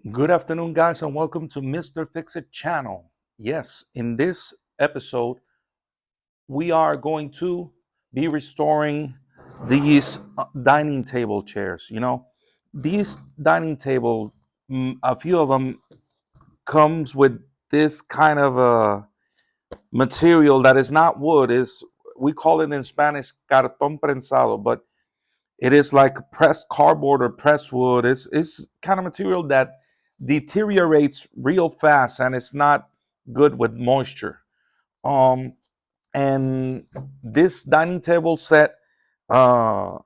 Good afternoon, guys, and welcome to Mr. Fix It channel. Yes, in this episode, we are going to be restoring these dining table chairs. These dining table, a few of them comes with this kind of a material that is not wood. Is we call it in Spanish cartón prensado, but it is like pressed cardboard or pressed wood. It's kind of material that deteriorates real fast and it's not good with moisture. Um, and this dining table set, uh,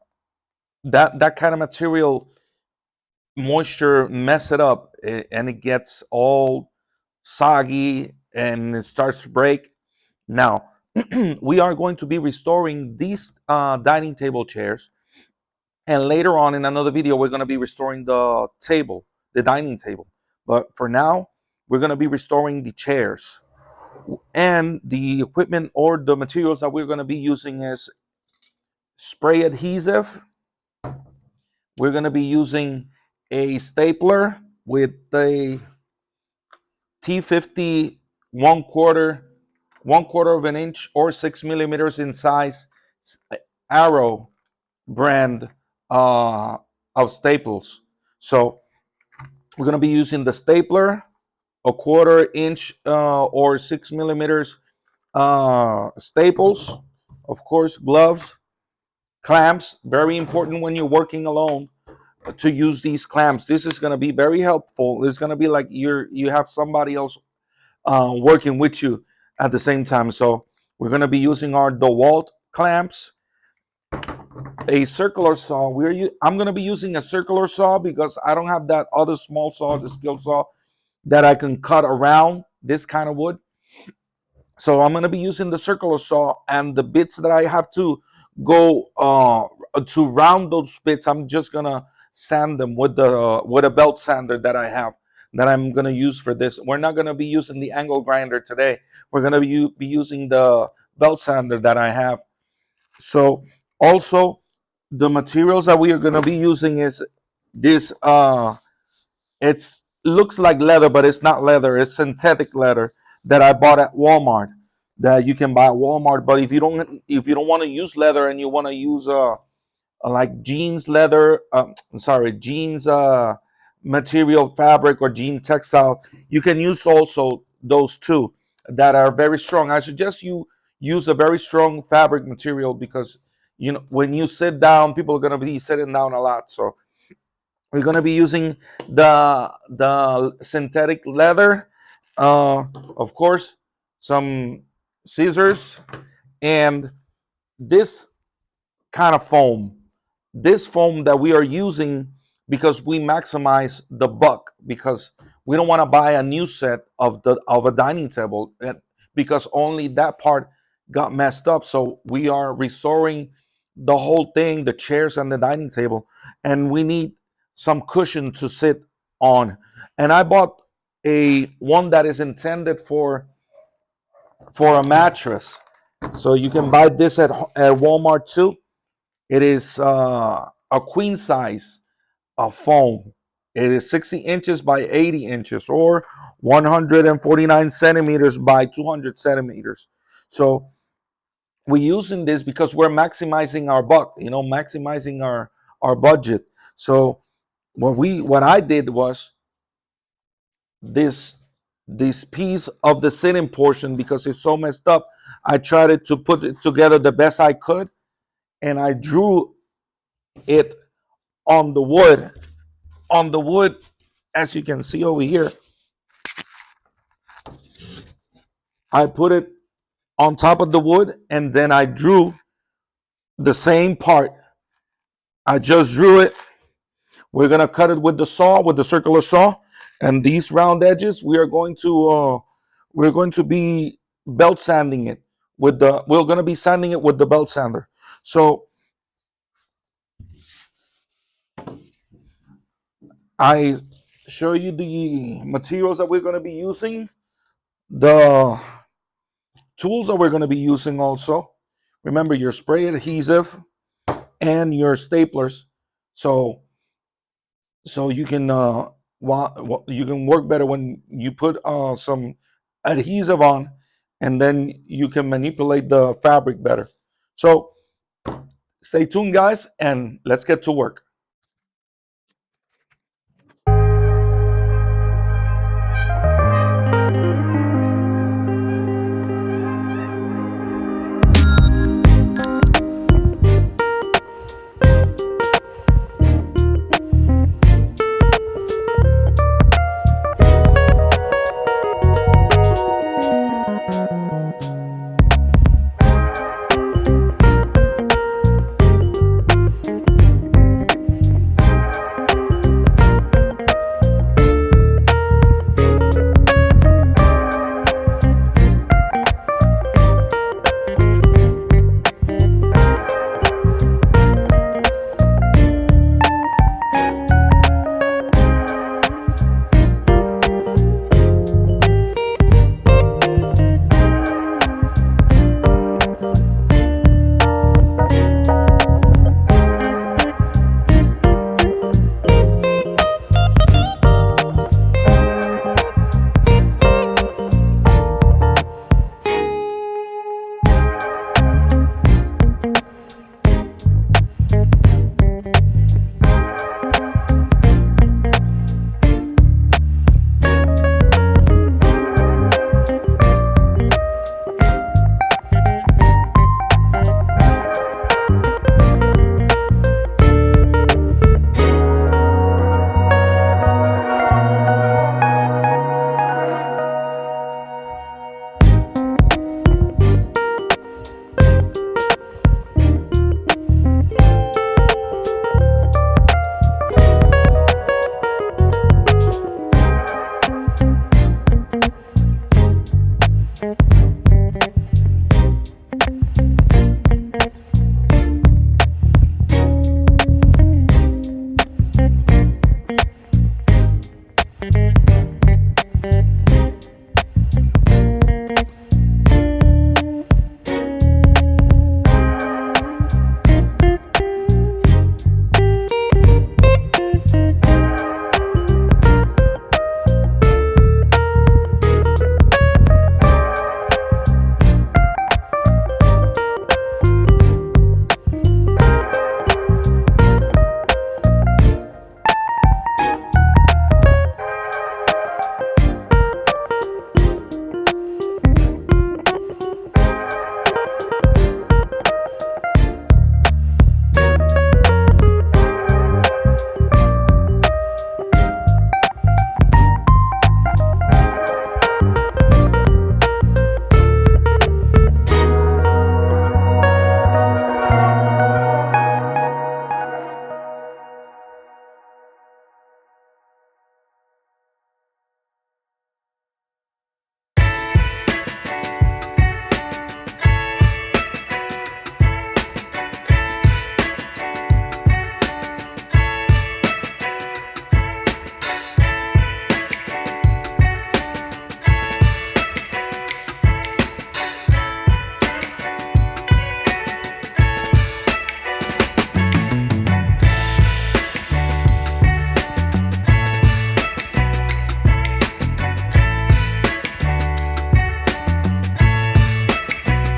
that kind of material, moisture mess it up, and it gets all soggy and it starts to break. Now, we are going to be restoring these dining table chairs. And later on in another video, we're going to be restoring the table, the dining table. But for now, we're going to be restoring the chairs. And the equipment or the materials that we're going to be using is spray adhesive. We're going to be using a stapler with a T50 one quarter of an inch or 6 millimeters in size Arrow brand of staples. So we're going to be using the stapler, a quarter inch or 6 millimeters staples, of course, gloves, clamps. Very important when you're working alone to use these clamps. This is going to be very helpful. It's going to be like you have somebody else working with you at the same time. So we're going to be using our DeWalt clamps, a circular saw. I'm going to be using a circular saw because I don't have that other small saw, the skill saw, that I can cut around this kind of wood. So I'm going to be using the circular saw, and the bits that I have to go to round those bits, I'm just going to sand them with a belt sander that I have, that I'm going to use for this. We're not going to be using the angle grinder today. We're going to be using the belt sander that I have. So also, the materials that we are going to be using is this it's looks like leather, but it's not leather. It's synthetic leather that I bought at Walmart, that you can buy at Walmart. But if you don't want to use leather and you want to use like jeans leather, sorry, jeans material fabric or jean textile, you can use also those two that are very strong. I suggest you use a very strong fabric material because when you sit down, people are going to be sitting down a lot. So we're going to be using the synthetic leather, of course, some scissors, and this kind of foam. This foam that we are using because we maximize the buck, because we don't want to buy a new set of a dining table because only that part got messed up. So we are restoring the whole thing, the chairs and the dining table, and we need some cushion to sit on. And I bought a one that is intended for a mattress. So you can buy this at Walmart too. It is a queen size of foam. It is 60 inches by 80 inches or 149 centimeters by 200 centimeters. So we're using this because we're maximizing our buck, maximizing our budget. So what I did was this this piece of the sitting portion, because it's so messed up, I tried to put it together the best I could, and I drew it on the wood. On the wood, as you can see over here, I put it on top of the wood, and then I drew the same part. I just drew it. We're gonna cut it with the saw, with the circular saw, and these round edges we're going to be belt sanding it we're gonna be sanding it with the belt sander. So I show you the materials that we're gonna be using, the tools that we're gonna be using also. Remember your spray adhesive and your staplers, so you can You can work better when you put some adhesive on, and then you can manipulate the fabric better. So stay tuned, guys, and let's get to work.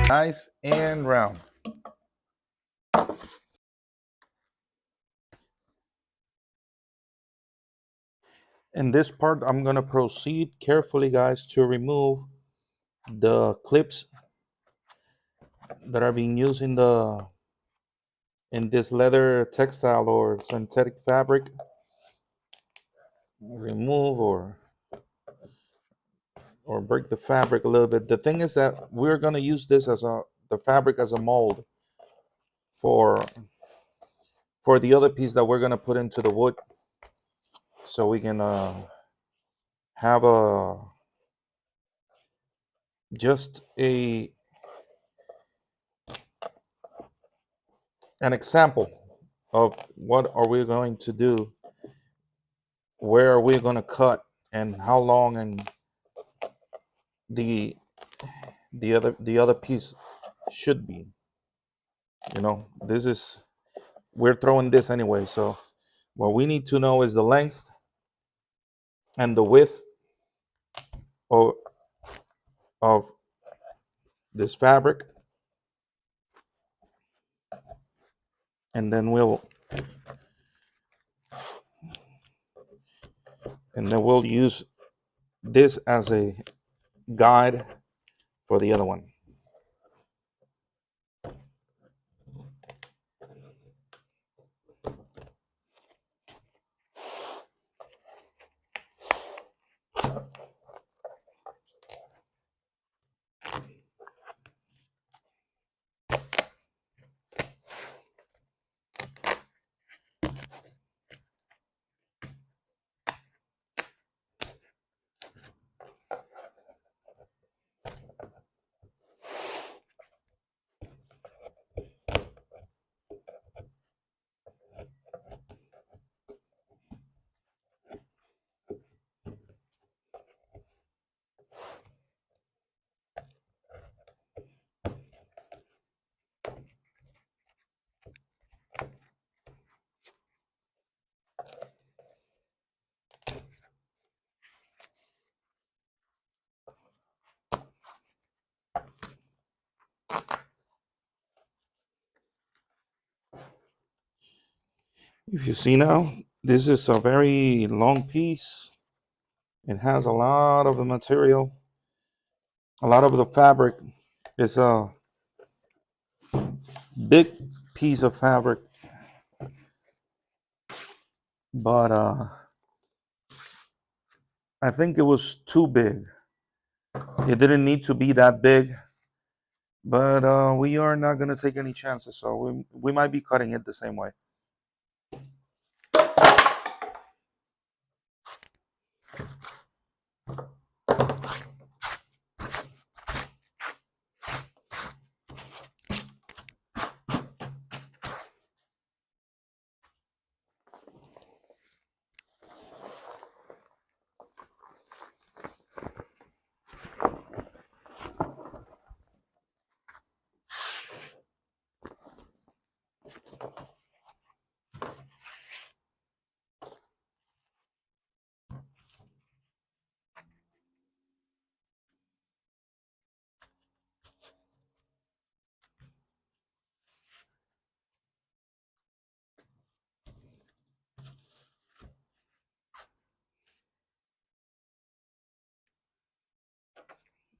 Nice and round. In this part, I'm going to proceed carefully, guys, to remove the clips that are being used in this leather textile or synthetic fabric. Remove or break the fabric a little bit. The thing is that we're going to use this as the fabric as a mold for the other piece that we're going to put into the wood, so we can have just an example of what are we going to do, where are we going to cut, and how long, and the other piece should be. This is, we're throwing this anyway, so what we need to know is the length and the width of, of this fabric, and then we'll use this as a guide for the other one. If you see now, this is a very long piece. It has a lot of the material, a lot of the fabric. It's a big piece of fabric, but I think it was too big. It didn't need to be that big, but we are not going to take any chances, so we might be cutting it the same way.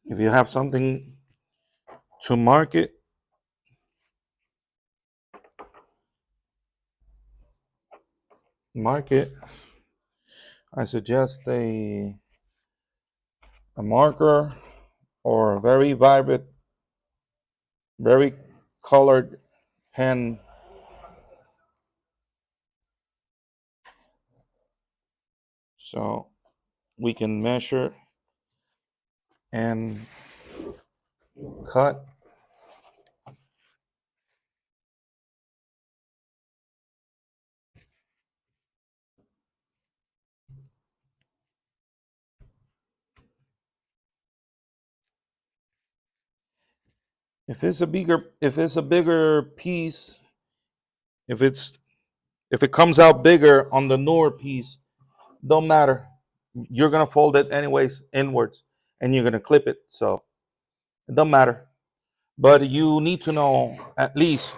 If you have something to mark it, I suggest a marker or a very vibrant, very colored pen. So we can measure and cut. If it's a bigger piece, if it comes out bigger on the newer piece, don't matter. You're gonna fold it anyways inwards, and you're gonna clip it. So it don't matter. But you need to know at least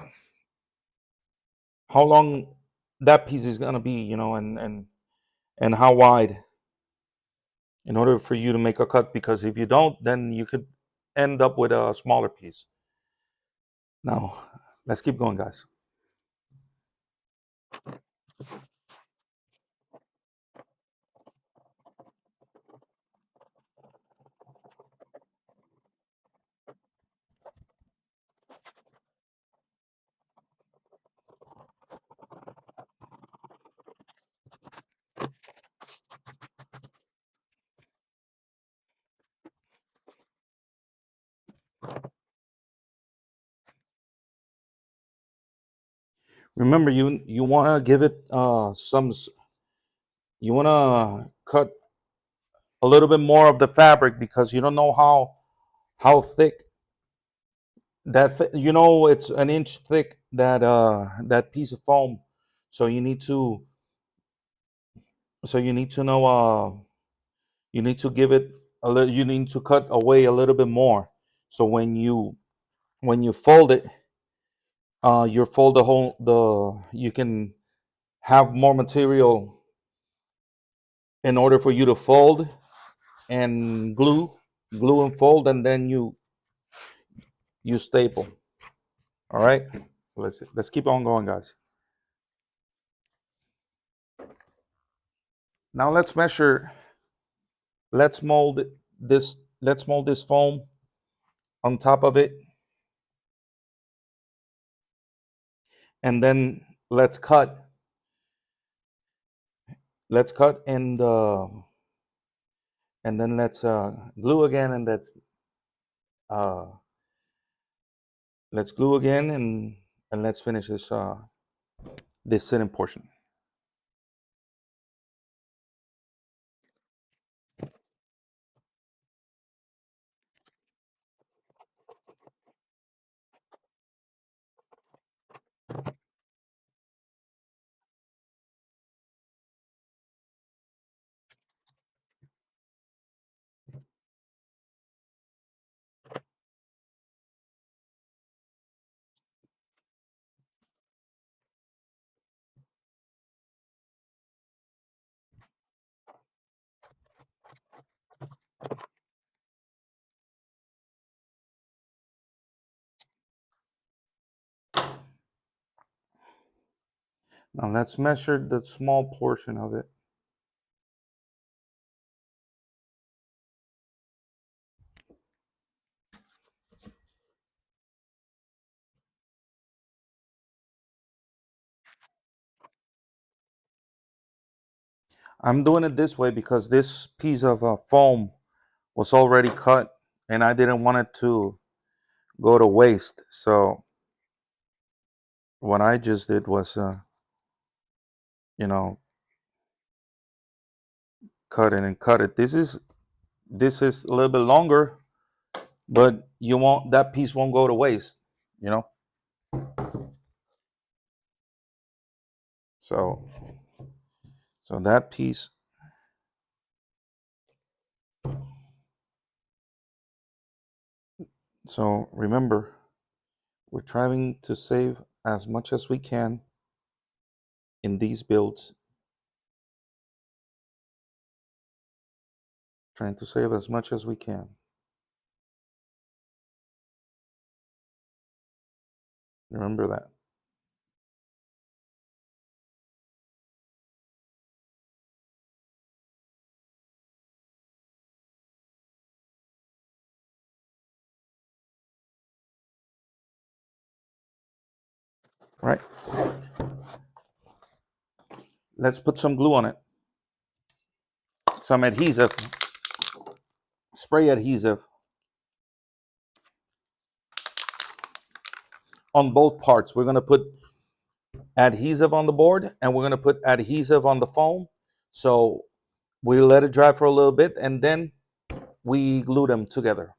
how long that piece is gonna be, and how wide, in order for you to make a cut. Because if you don't, then you could end up with a smaller piece. Now, let's keep going, guys. Remember, you want to give it you want to cut a little bit more of the fabric, because you don't know how thick it's an inch thick, that piece of foam. So you need to know You need to give it a little. You need to cut away a little bit more. So when you fold it, you fold the whole the. You can have more material in order for you to fold and glue and fold, and then you staple. All right. So let's keep on going, guys. Now let's measure. Let's mold this. Let's mold this foam on top of it, and then let's cut. Let's cut and then let's glue again, and uh, let's glue again, and let's finish this sitting portion. Now let's measure the small portion of it. I'm doing it this way because this piece of foam was already cut, and I didn't want it to go to waste. So what I just did was, you know, cut it and cut it. This is a little bit longer, but you won't. That piece won't go to waste. You know. So so that piece. So remember, we're trying to save as much as we can in these builds. Trying to save as much as we can. Remember that. Right? Let's put some glue on it. Some adhesive. Spray adhesive on both parts. We're going to put adhesive on the board, and we're going to put adhesive on the foam. So we let it dry for a little bit, and then we glue them together.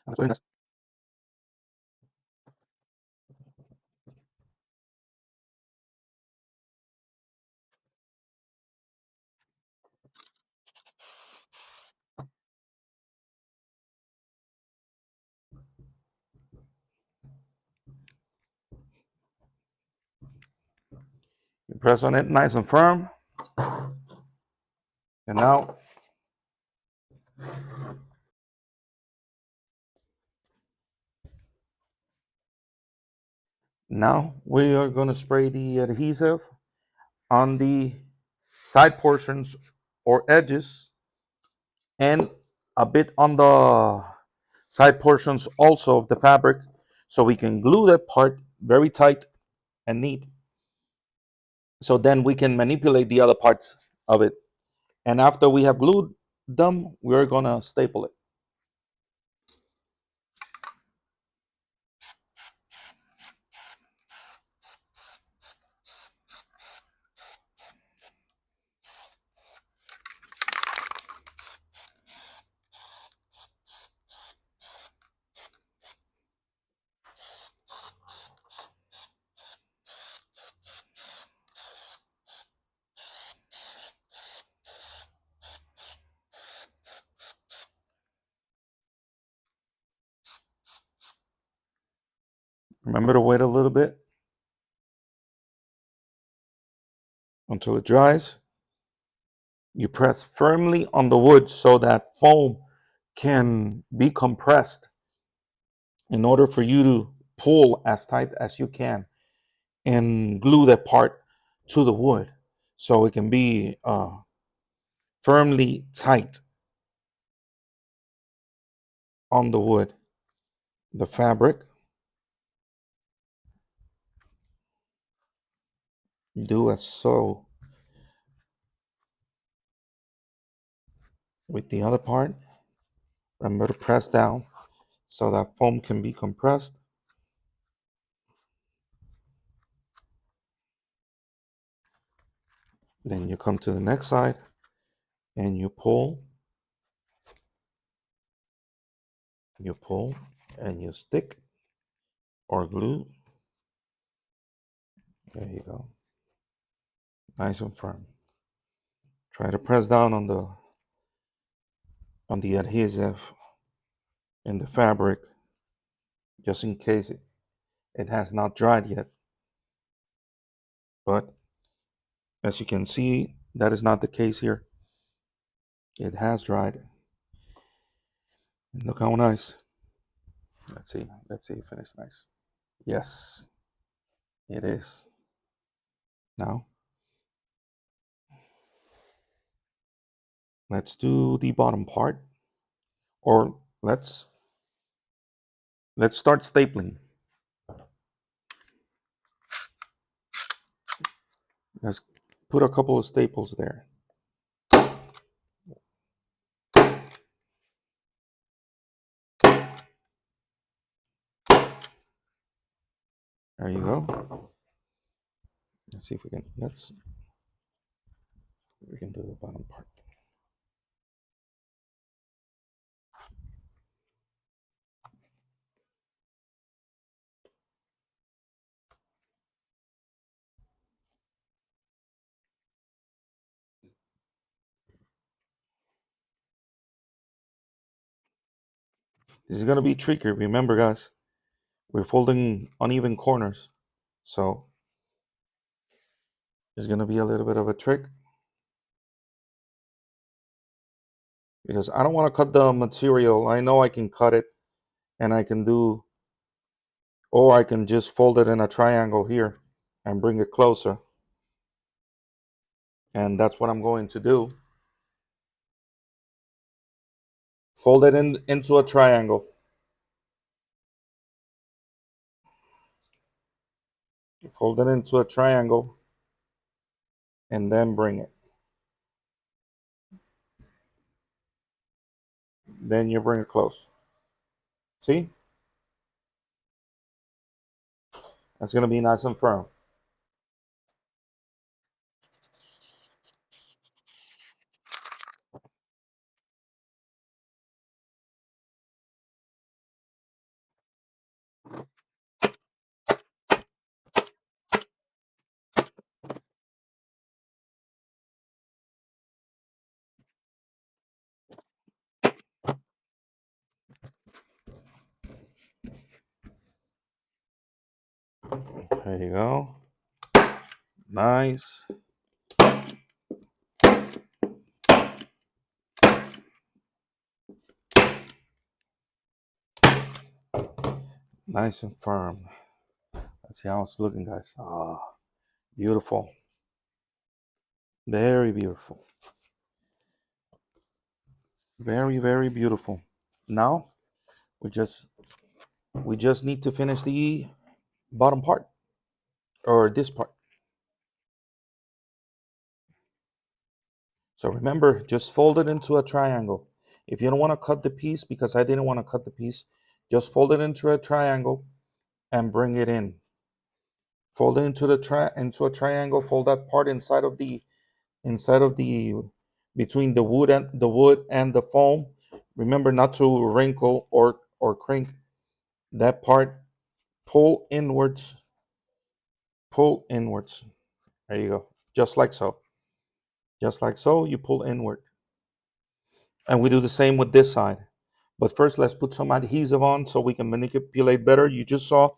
That's very nice. You press on it nice and firm. And now we are going to spray the adhesive on the side portions or edges, and a bit on the side portions also of the fabric, so we can glue that part very tight and neat, so then we can manipulate the other parts of it. And after we have glued them, we're going to staple it. Remember to wait a little bit until it dries. You press firmly on the wood so that foam can be compressed in order for you to pull as tight as you can and glue that part to the wood so it can be firmly tight on the wood. The fabric, do as so with the other part. Remember to press down so that foam can be compressed. Then you come to the next side and you pull, and you stick or glue. There you go. Nice and firm. Try to press down on the adhesive in the fabric just in case it has not dried yet. But as you can see, that is not the case here. It has dried. Look how nice. Let's see if it is nice. Yes, it is. Now, let's do the bottom part, or let's start stapling. Let's put a couple of staples there. There you go. Let's see if we can do the bottom part. This is gonna be tricky. Remember, guys, we're folding uneven corners, so there's gonna be a little bit of a trick because I don't want to cut the material. I know I can cut it, and I can do, or I can just fold it in a triangle here and bring it closer. And that's what I'm going to do. Fold it into a triangle. Fold it into a triangle and then bring it. Then you bring it close. See? That's going to be nice and firm. There you go. Nice. Nice and firm. Let's see how it's looking, guys. Ah, beautiful. Very beautiful. Very, very beautiful. Now we just need to finish the bottom part, or this part. So remember, just fold it into a triangle. If you don't want to cut the piece, because I didn't want to cut the piece, just fold it into a triangle and bring it in. Fold it into a triangle. Fold that part inside of the between the wood and the foam. Remember not to wrinkle or crink that part. Pull inwards. Pull inwards. There you go. Just like so. Just like so, you pull inward. And we do the same with this side. But first, let's put some adhesive on so we can manipulate better. You just saw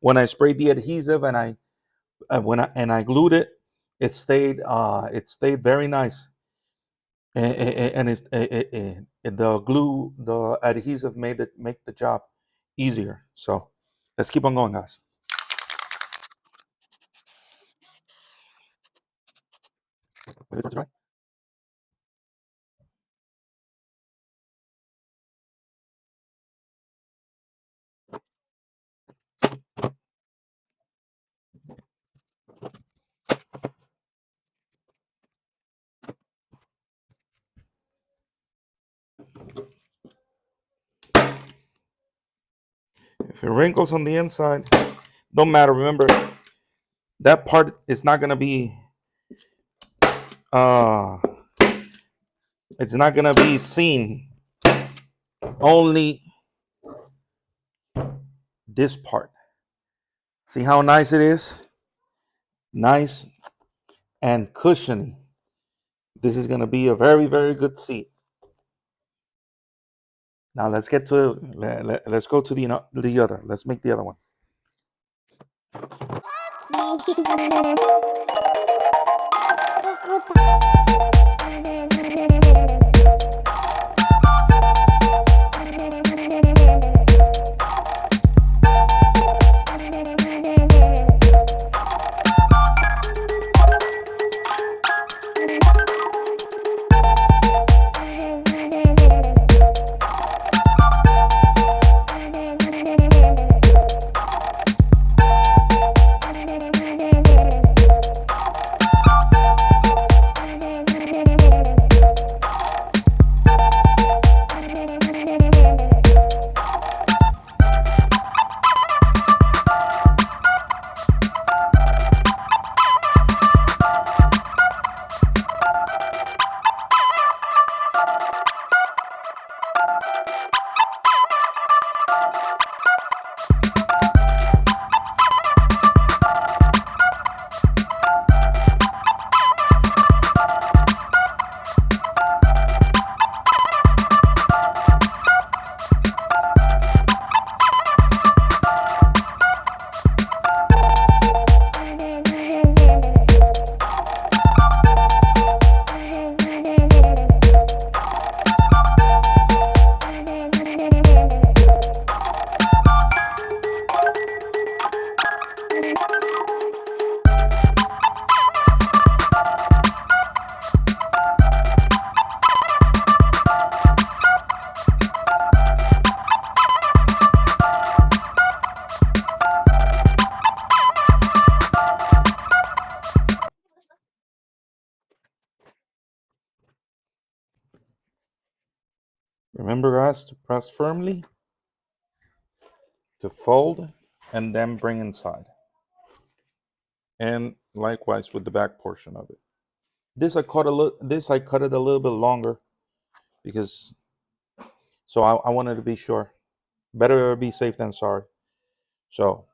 when I sprayed the adhesive and I glued it, it stayed very nice, and the glue, the adhesive made it make the job easier. So let's keep on going, guys. If it wrinkles on the inside, don't matter. Remember, that part is not gonna be uh it's not gonna be seen. Only this part. See how nice it is? Nice and cushiony. This is gonna be a very, very good seat. Now let's get to let's go to the other. Let's make the other one. Remember, guys, to press firmly, to fold, and then bring inside. And likewise with the back portion of it. This I cut it a little bit longer because so I wanted to be sure. Better be safe than sorry. So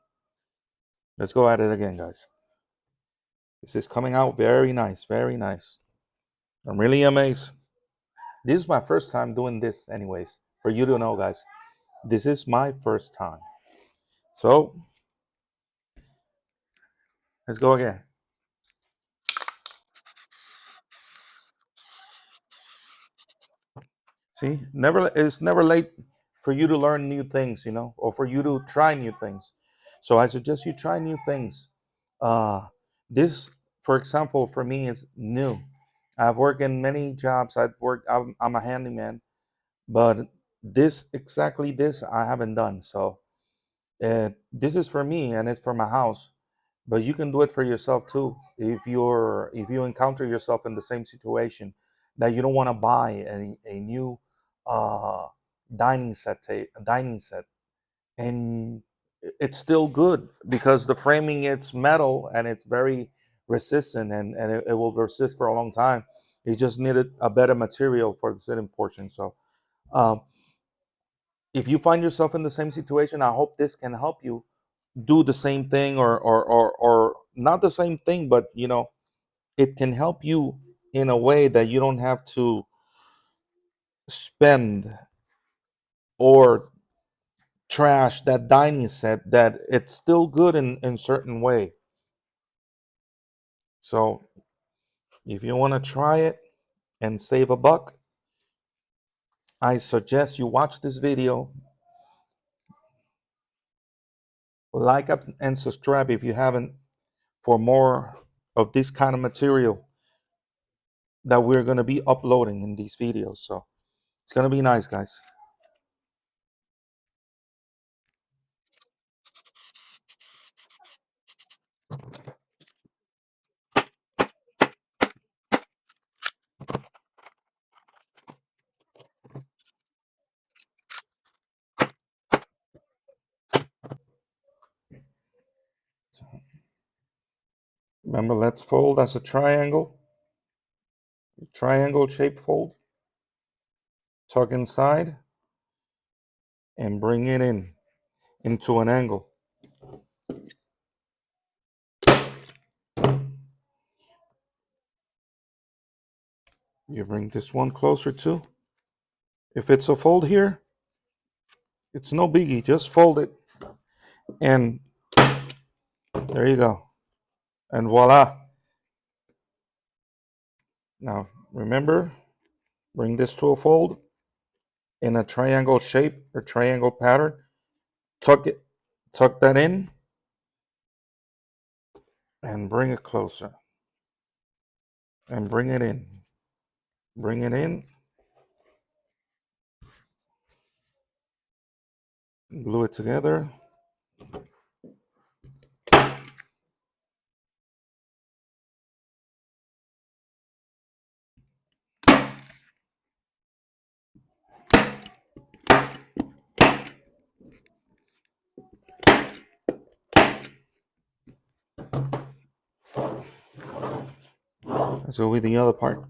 let's go at it again, guys. This is coming out very nice, very nice. I'm really amazed. This is my first time doing this, anyways. For you to know, guys, this is my first time. So let's go again. See, it's never late for you to learn new things, or for you to try new things. So I suggest you try new things. This, for example, for me is new. I've worked in many jobs. I'm a handyman, but this I haven't done. So this is for me and it's for my house. But you can do it for yourself too. If you encounter yourself in the same situation that you don't want to buy a new uh, dining set, and it's still good because the framing, it's metal and it's very resistant, and it will resist for a long time. You just needed a better material for the sitting portion. So um, if you find yourself in the same situation, I hope this can help you do the same thing, or not the same thing, but it can help you in a way that you don't have to spend or trash, that dining set, that it's still good in certain way. So if you want to try it and save a buck, I suggest you watch this video, like up and subscribe if you haven't, for more of this kind of material that we're going to be uploading in these videos. So it's going to be nice, guys. So remember, let's fold as a triangle shape fold, tuck inside and bring it in into an angle. You bring this one closer too. If it's a fold here, it's no biggie, just fold it, and there you go, and voila. Now remember, bring this to a fold in a triangle shape or triangle pattern, tuck that in, and bring it closer, and bring it in, glue it together. Let's go with the other part.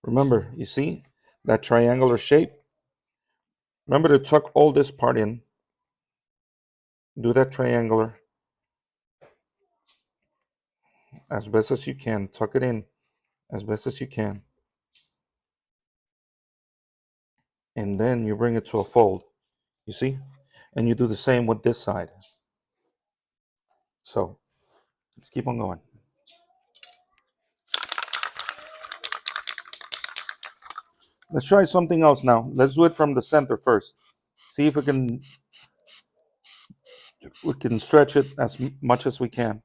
Remember, you see that triangular shape? Remember to tuck all this part in. Do that triangular as best as you can. Tuck it in as best as you can. And then you bring it to a fold. You see? And you do the same with this side. So let's keep on going. Let's try something else now. Let's do it from the center first. See if we can stretch it as much as we can.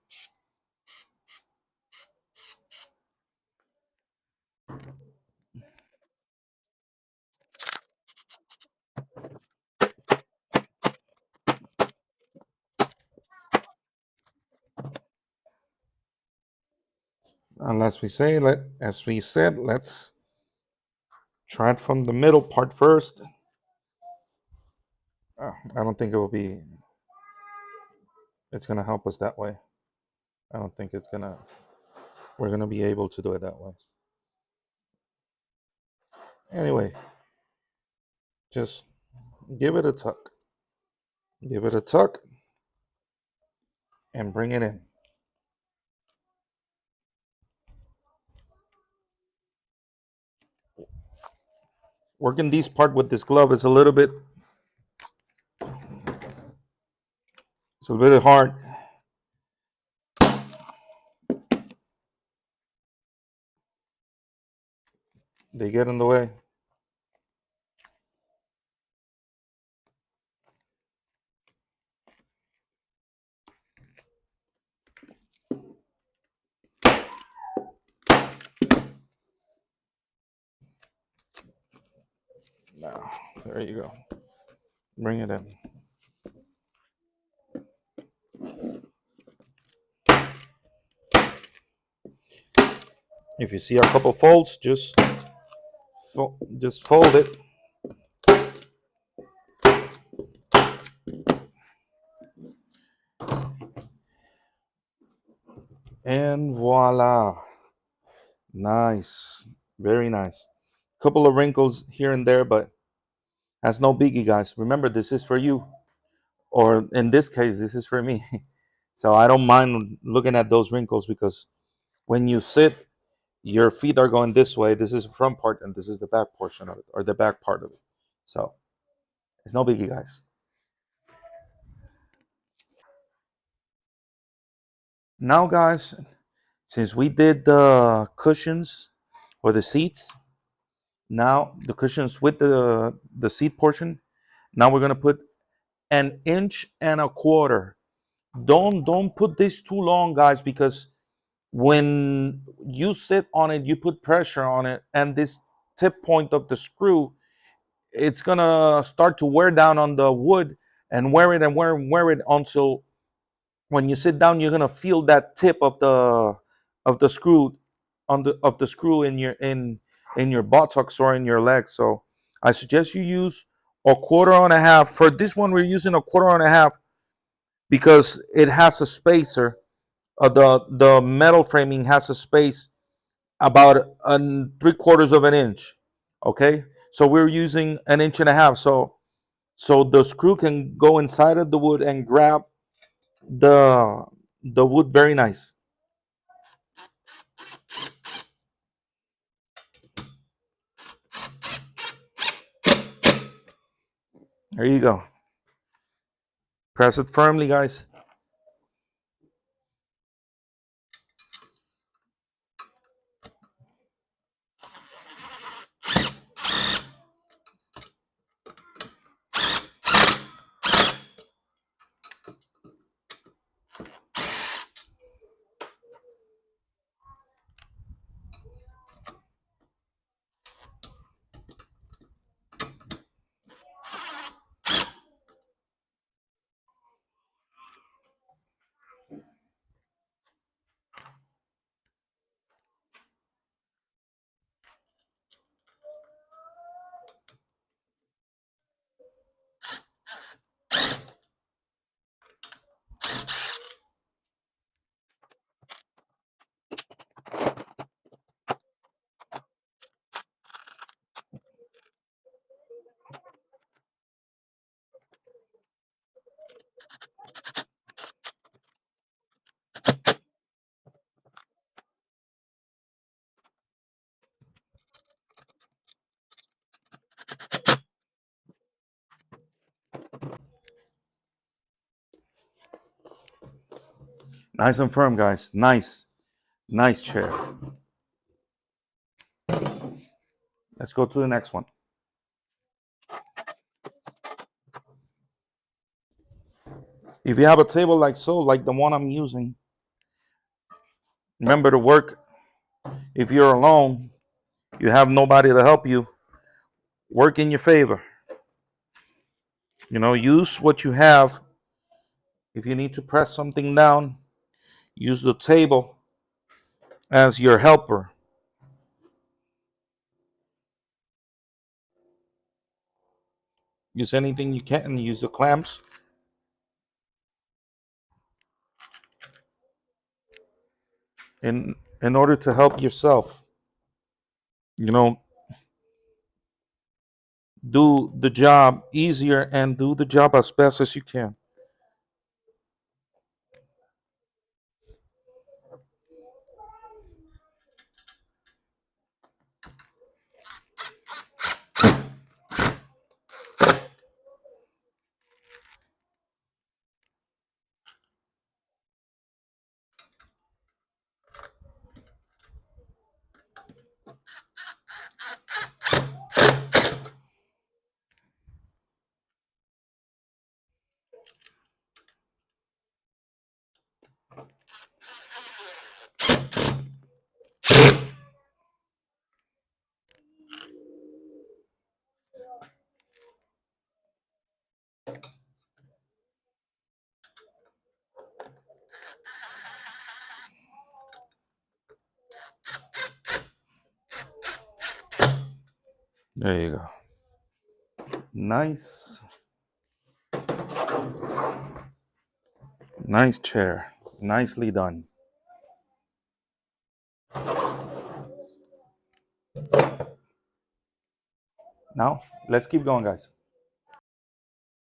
And as we said, let's try it from the middle part first. I don't think it's gonna help us that way. I don't think we're gonna be able to do it that way. Anyway, just give it a tuck. Give it a tuck and bring it in. Working this part with this glove is a little bit hard. They get in the way. Now, there you go. Bring it in. If you see a couple folds, just fold it. And voila. Nice. Very nice. Couple of wrinkles here and there, but that's no biggie, guys. Remember, this is for you. Or in this case, this is for me. So I don't mind looking at those wrinkles, because when you sit, your feet are going this way. This is the front part, and this is the back portion of it, or the back part of it. So it's no biggie, guys. Now, guys, since we did the cushions or the seats, now the cushions with the seat portion, now we're gonna put 1.25 inches. Don't put this too long, guys, because when you sit on it, you put pressure on it, and this tip point of the screw, it's gonna start to wear down on the wood and wear it and wear it until when you sit down, you're gonna feel that tip of the screw on the of the screw in your buttocks or in your leg. So I suggest you use 1.25 inches. For this one, we're using 1.25 inches because it has a spacer. The metal framing has a space about 3/4 of an inch. Okay, so we're using 1.5 inches. So the screw can go inside of the wood and grab the the wood very nice. There you go. Press it firmly, guys. Nice and firm, guys. Nice, nice chair. Let's go to the next one. If you have a table like so, like the one I'm using, remember to work. If you're alone, you have nobody to help you, work in your favor. Use what you have. If you need to press something down, use the table as your helper. Use anything you can. Use the clamps in order to help yourself. You know, do the job easier and do the job as best as you can. There you go. Nice, nice chair. Nicely done. Now, let's keep going, guys.